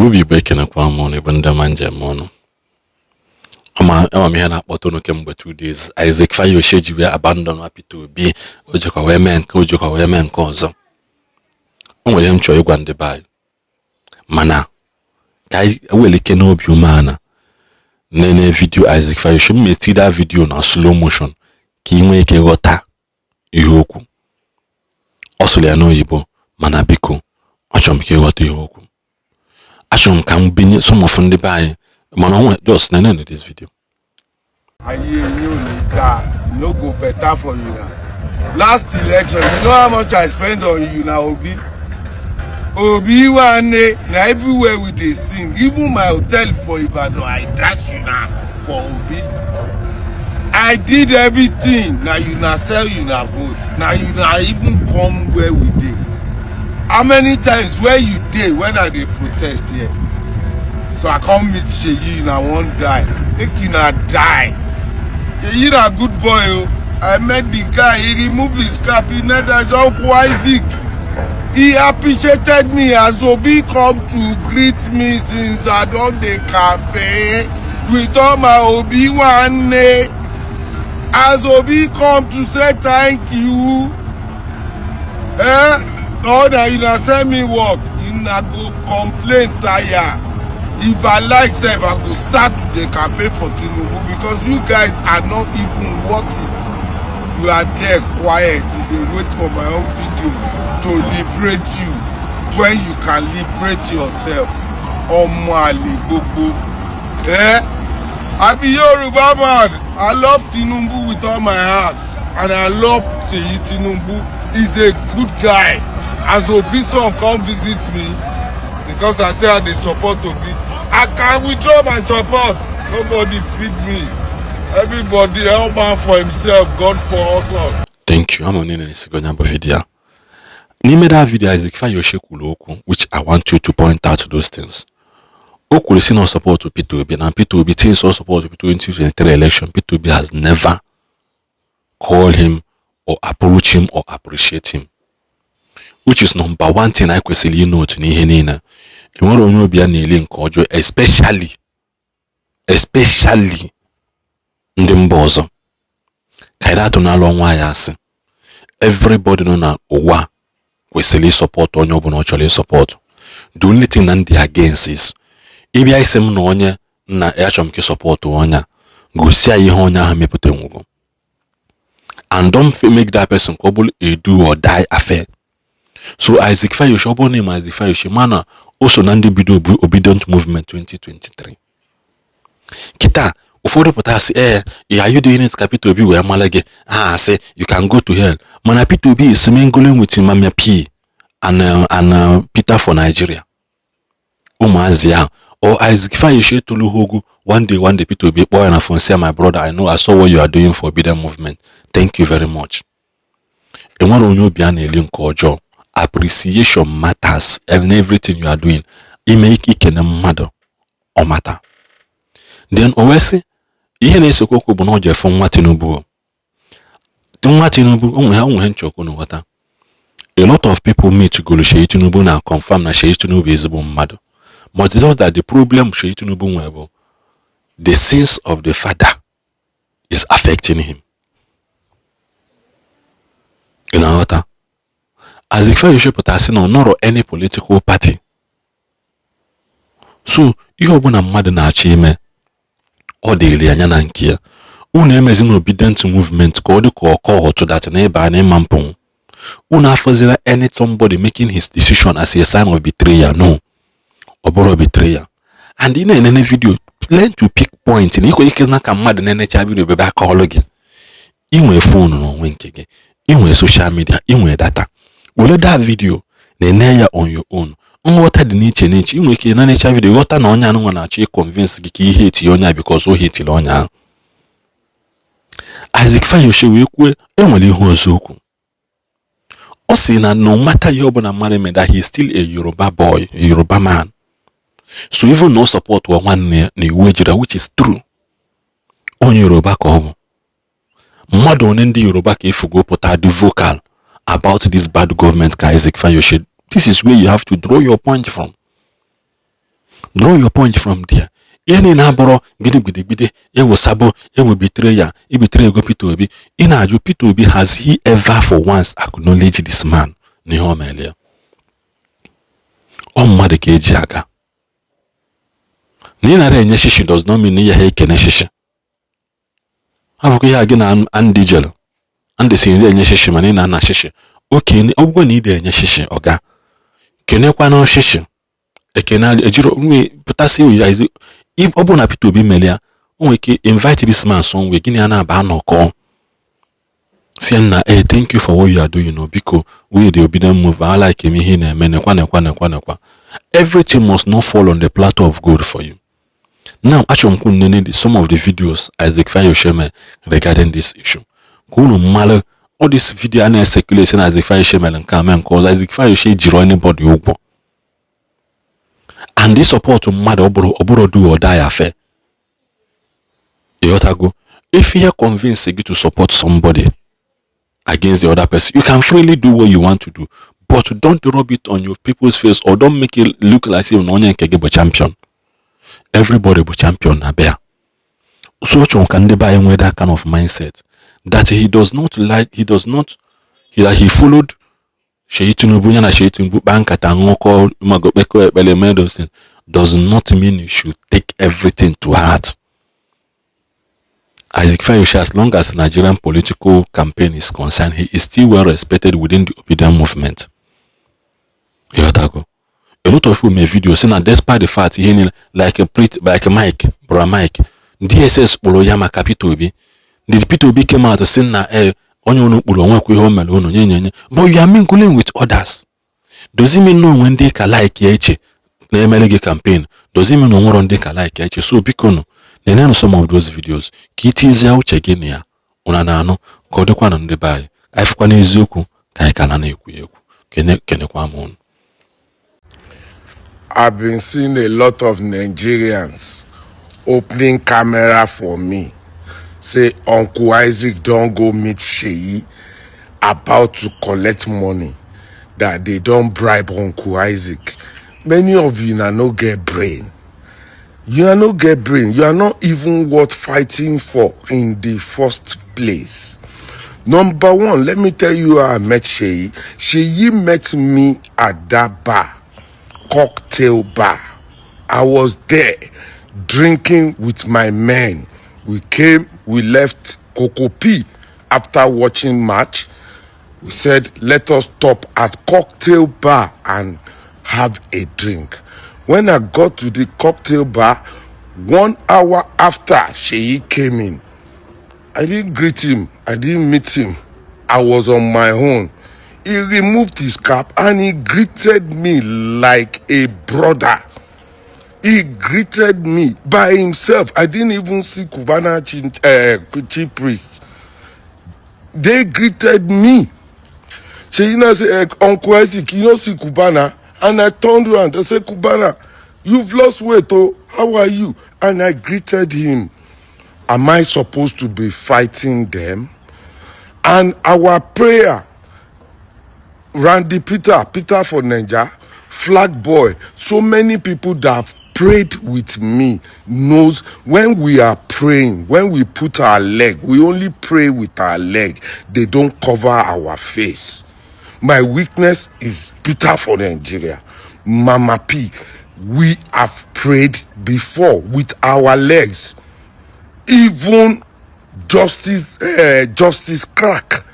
Obi Wike na kwa mono banda manje mono. Ama me na akpoto no kemgbe 2 days. Isaac Fayose ji we abandon Peter Obi ojekwa we men ka ọzọ. O nwere m chọọ ịgwa ndị bai. Mana ka wele ke no obi umana. Nene video Isaac Fayose mmesti that video na slow motion ka inwe ike ghọta ihe okwu. Ọsụlụ ya n'oyibo mana biko achọm ka ịghọta ihe okwu. Achọm ka m binye some of ndị bai mana onwe just nene this video. And you need that. No go better for you now. Last election, you know how much I spent on you now, Obi? Obi one day, now everywhere we they sing. Even my hotel for Ibadan, I dash you now for Obi. I did everything. Now you now sell, you now vote. Now you now even come where we did. How many times where you did when I did protest here? So I come meet Sheyi, and I won't die. Make you not die. Sheyi a good boy. Oh. I met the guy, he removed his cap, he net as Uncle Isaac. He appreciated me as Obi come to greet me since I done the campaign with all my Obi one day. As Obi come to say thank you. Oh, now you not send me work, you not go complain tire. If I like self, I go start the campaign for Tinubu because you guys are not even worth it. You are there quiet, they wait for my own video to liberate you when you can liberate yourself. I be Yoruba man. I love Tinubu with all my heart and I love Tinubu. He's a good guy. As Obi son come visit me because I say they support Obi, I can withdraw my support. Nobody feed me. Everybody help man for himself, God for us all. Thank you. I'm on this video. Nime that video Isaac Fayose kuloku, which I want you to point out those things. Oku is no support to Peter Obi, and Peter Obi thinks no support to the 2023 election. Peter Obi has never called him or approach him or appreciate him. Which is number one thing I question note ni henina. You want to know be an link or especially ndimbozo. Kairato na long yasi. Everybody know na owa kwesili support onye obu na ochole support. The only thing that they against is if I say no onye na achom ke support onya go see ihe onya ha mepute nwugo. And don't make that person couple a do or die affair. So Isaac Fayose, obo name Isaac Fayose, mana also nandi bido obedient movement 2023. Kita uforo pota say are you doing it Peter Obi we amalage say you can go to hell. Mana Peter Obi is mingling with Mamia P and Peter for Nigeria. Umazia or Isaac Fayose tolu hogu one day Peter Obi boy and phone say my brother I know I saw what you are doing for obedient movement. Thank you very much. E won onyo bia na ele nko ojo. Appreciation matters and everything you are doing. It make it can matter or matter. Then always ihe na esokoko bụ na oje fun nwa Tinubu. Nwa Tinubu onwe nchoko no wata. A lot of people meet to go to Sheyi Tinubu na confirm na Sheyi Tinubu is ezigbo mmadụ. But it's just that the problem Sheyi Tinubu nwebe the sins of the father is affecting him. You know what? As if you should put us in not any political party. So you have one mad na chime or daily anyana nkia. Una amazing obedient movement called call to that neighbor and mampong. Una fazila any somebody making his decision as a sign of betrayal. No. Or betrayal. And in any video, learn to pick point in equal can mad and any video be back all again. In phone no wink again. In social media, in data. Will that video neya on your own. Water the niche you make in nature video water no nya no na actually convince ki hate yonya because o hate lonya. Isaac Fayose we kwe enwele ihu ozoku. O si na no matter your obu na marry me that he is still a Yoruba boy, a Yoruba man. So even no support one na iwejira which is true. On Yoruba ka obu. Mmadu one ndi Yoruba ka ifugo pụta the vocal about this bad government Isaac Fayose. This is where you have to draw your point from. Draw your point from there. Any naboro gidi, will sabo, will betray ya, he betray go Peter Obi. In a Peter Obi, has he ever for once acknowledged this man? Nihomelia. Mmadụ ka eji aga. N'ịnara enye shishi does not mean ya ekene shishi. Abụkwa ihe gị na Andy jelo. Andy si ndị enye shishi mana ị na-ana shishi. Oke, ọgwụgwọ na ide enye shishi ọga. Kenekwa na shishi. Ekene ejiro nwe pụtasị oyi ọ bụ na Peter Obi melia, o nwere ike invite this man somewhere gịnị ya na-aba anọkọ. Si na thank you for what you are doing, because we the obedient move. I like him here nekwa. Everything must not fall on the plateau of gold for you. Now, actually, some of the videos Isaac Fayose regarding this issue. All this video and circulation Isaac Fayose and come because Isaac Fayose jiro anybody ugbo. And this support mmadụ oburo do or die affair. If you are convinced to support somebody against the other person, you can freely do what you want to do, but don't rub it on your people's face or don't make it look like say Onye Nkege bụ champion. Everybody bụ champion na bear. So can they buy that kind of mindset that he followed Sheyi Tinubu na Sheyi Tinubu bankata ngoko magobeko ekpele medicine does not mean you should take everything to heart. Isaac Fayose, as long as Nigerian political campaign is concerned, he is still well respected within the obedient movement. A lot of people make videos saying that despite the fact he like a mic, bro Mike, DSS polo yama Peter Obi. The Peter Obi came out saying that but you are mingling with others. Does it mean no when they can like eche? Campaign. Does it mean no more on they can like eche? So because no, some of those videos. Kiti ya uche gini ya. Unanano. Kode kwa nande bayi. Aifu kwa nizuku. Kai kanane yuku. Kene kwa mono. I've been seeing a lot of Nigerians opening camera for me. Say Uncle Isaac don't go meet Sheyi about to collect money. That they don't bribe Uncle Isaac. Many of you now no get brain. You are not get brain. You are not even worth fighting for in the first place. Number one, let me tell you how I met Sheyi. Sheyi met me at that bar, cocktail bar. I was there drinking with my men. We came, we left Kokopi after watching match. We said, let us stop at cocktail bar and have a drink. When I got to the cocktail bar, 1 hour after Sheyi came in, I didn't greet him. I didn't meet him. I was on my own. He removed his cap and he greeted me like a brother. He greeted me by himself. I didn't even see Cubana chief priest. They greeted me. Sheyi said, Uncle Isaac, you don't see Cubana? And I turned around. I said, Cubana, you've lost weight, oh, how are you? And I greeted him. Am I supposed to be fighting them? And our prayer, Randy Peter for Nigeria, Flag Boy, so many people that have prayed with me knows when we are praying, when we put our leg, we only pray with our leg. They don't cover our face. My weakness is Peter for Nigeria. Mama P, we have prayed before with our legs. Even Justice Crack,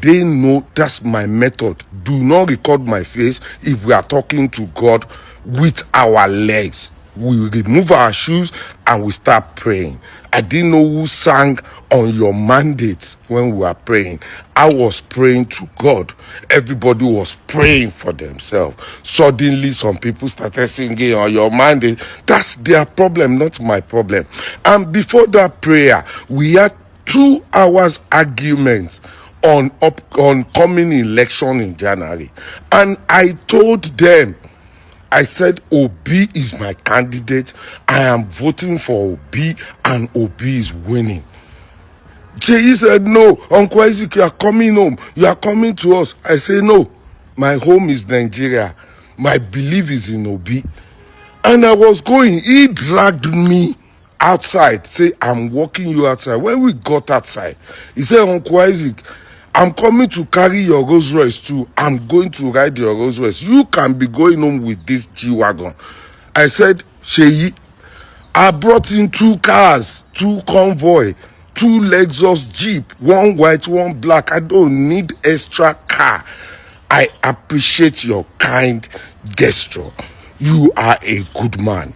they know that's my method. Do not record my face if we are talking to God with our legs. We remove our shoes and we start praying. I didn't know who sang on your mandate when we were praying. I was praying to God. Everybody was praying for themselves. Suddenly, some people started singing on your mandate. That's their problem, not my problem. And before that prayer, we had 2 hours argument on coming election in January. And I told them, I said, Obi is my candidate. I am voting for Obi and Obi is winning. Sheyi said, no, Uncle Isaac, you are coming home. You are coming to us. I say, no, my home is Nigeria. My belief is in Obi. And I was going, he dragged me outside, say, I'm walking you outside. When we got outside, he said, Uncle Isaac, I'm coming to carry your Rolls Royce too. I'm going to ride your Rolls Royce. You can be going home with this G-Wagon. I said, Sheyi, I brought in 2 cars, 2 convoy, 2 Lexus Jeep, 1 white, 1 black. I don't need extra car. I appreciate your kind gesture. You are a good man.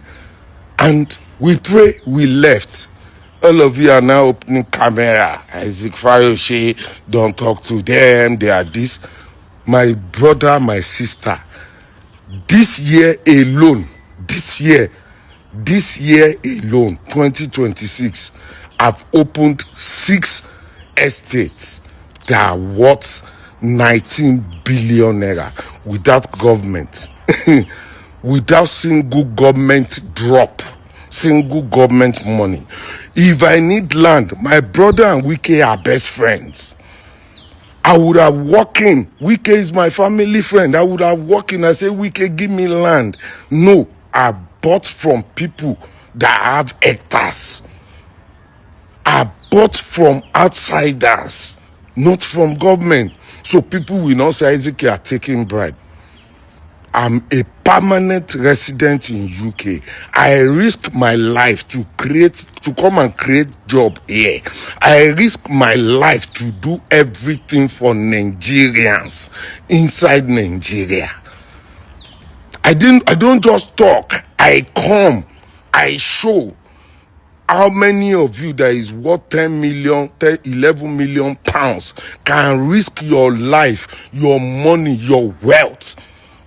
And we pray, we left. All of you are now opening camera. Isaac Fayose, don't talk to them, they are this. My brother, my sister, this year alone, 2026, I've opened 6 estates that are worth 19 billion naira without government, without single government drop, single government money. If I need land, my brother and Wike are best friends. I would have walked in. Wike is my family friend. I would have walked in and say, Wike, give me land. No, I bought from people that have hectares. I bought from outsiders, not from government. So people will not say, Isaac, you are taking bribe. I'm a permanent resident in UK. I risk my life to come and create job here. I risk my life to do everything for Nigerians inside Nigeria. I don't just talk. I come. I show. How many of you that is worth 10 million, 11 million pounds can risk your life, your money, your wealth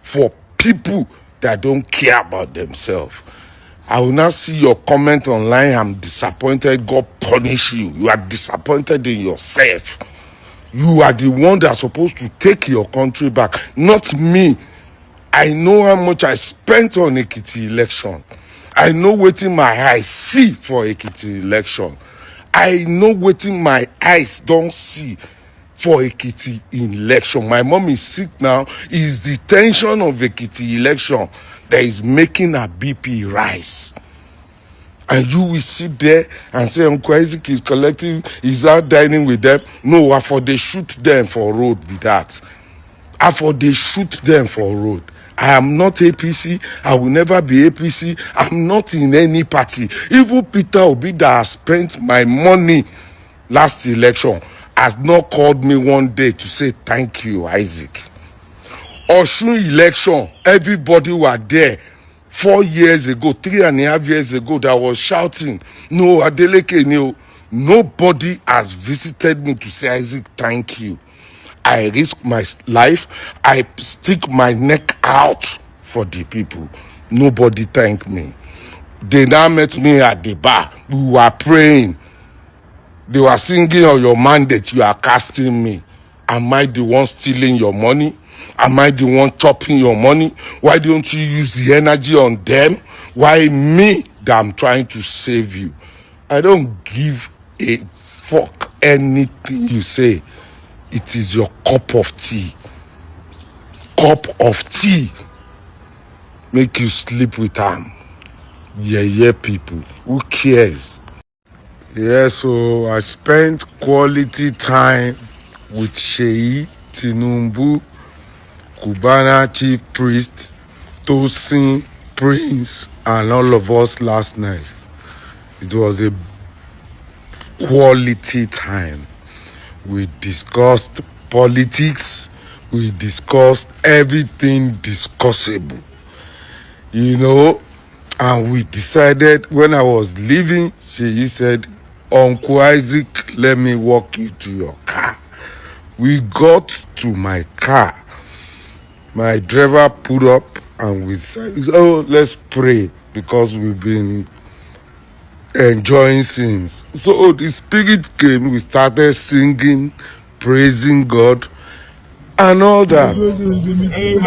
for people that don't care about themselves? I will now see your comment online. I'm disappointed. God punish you. You are disappointed in yourself. You are the one that's supposed to take your country back, not me. I know how much I spent on Ekiti election. I know wetin my eyes see for Ekiti election. I know wetin my eyes don't see for Ekiti election. My mom is sick now. It's the tension of Ekiti election that is making her BP rise. And you will sit there and say, Uncle Isaac is collecting, he's out dining with them. No, I for they shoot them for road with that. I for they shoot them for road. I am not APC. I will never be APC. I'm not in any party. Even Peter Obi that has spent my money last election has not called me one day to say thank you, Isaac. Osun election, everybody were there 4 years ago, 3.5 years ago, that was shouting, no, Adeleke, no. Nobody has visited me to say, Isaac, thank you. I risk my life. I stick my neck out for the people. Nobody thanked me. They now met me at the bar. We were praying. They were singing on your mandate. You are casting me. Am I the one stealing your money? Am I the one chopping your money? Why don't you use the energy on them? Why me that I'm trying to save you? I don't give a fuck anything you say. It is your cup of tea. Cup of tea. Make you sleep with them. Yeah, people. Who cares? Yeah, so I spent quality time with Sheyi, Tinubu, Cubana Chief Priest, Tosin, Prince, and all of us last night. It was a quality time. We discussed politics. We discussed everything discussable. You know, and we decided when I was leaving, she said, Uncle Isaac, let me walk you to your car. We got to my car. My driver put up and we said, oh, let's pray because we've been enjoying since. So the spirit came, we started singing, praising God and all that.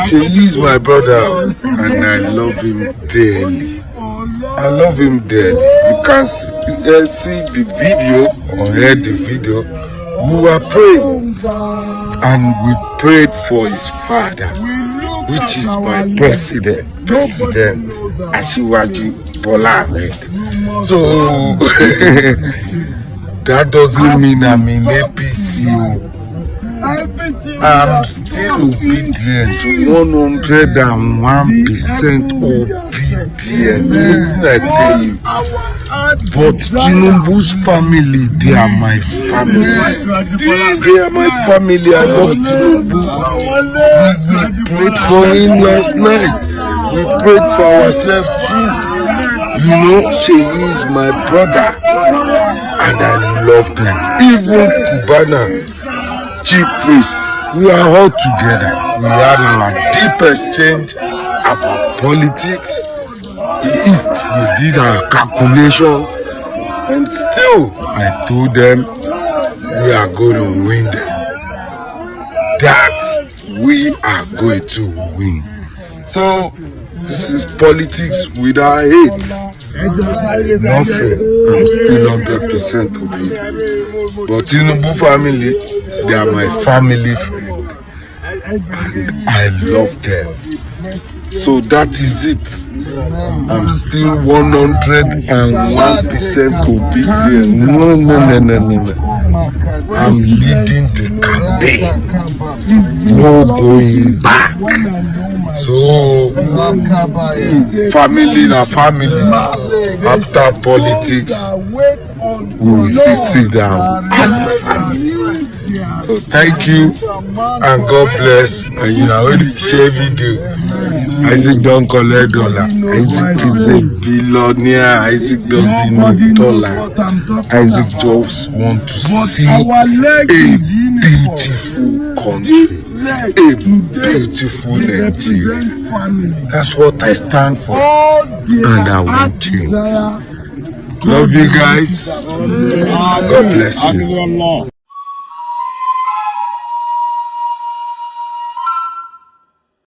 She is my brother and I love him dearly. I love him dearly. You can't see the video or hear the video. We were praying and we prayed for his father. which is my president Asiwaju Bola Ahmed. So that doesn't mean I'm in APC. I'm still obedient, 101% obedient. What I tell you? But Tinubu's family, they are my family. They are my family. I love Tinubu. We prayed for him last night. We prayed for ourselves too. You know, she is my brother, and I love them. Even Cubana, chief priest, we are all together. We had our deep exchange about politics. East, we did our calculations, and still I told them we are going to win them. That we are going to win. So this is politics without hate. Nothing. I'm still 100% obedient. But Tinubu family, they are my family friend, and I love them. So that is it. I'm still 101% obedient. No. I'm leading the campaign. No going back. So family na family. After politics, we will still sit down as a family. So thank you and God bless. And you know, when you share video, Isaac don't collect dollar. Isaac is a billionaire. Isaac doesn't need dollar. Isaac just want to see a beautiful country, a beautiful Nigeria. That's what I stand for, and I will change. Love you guys. God bless you.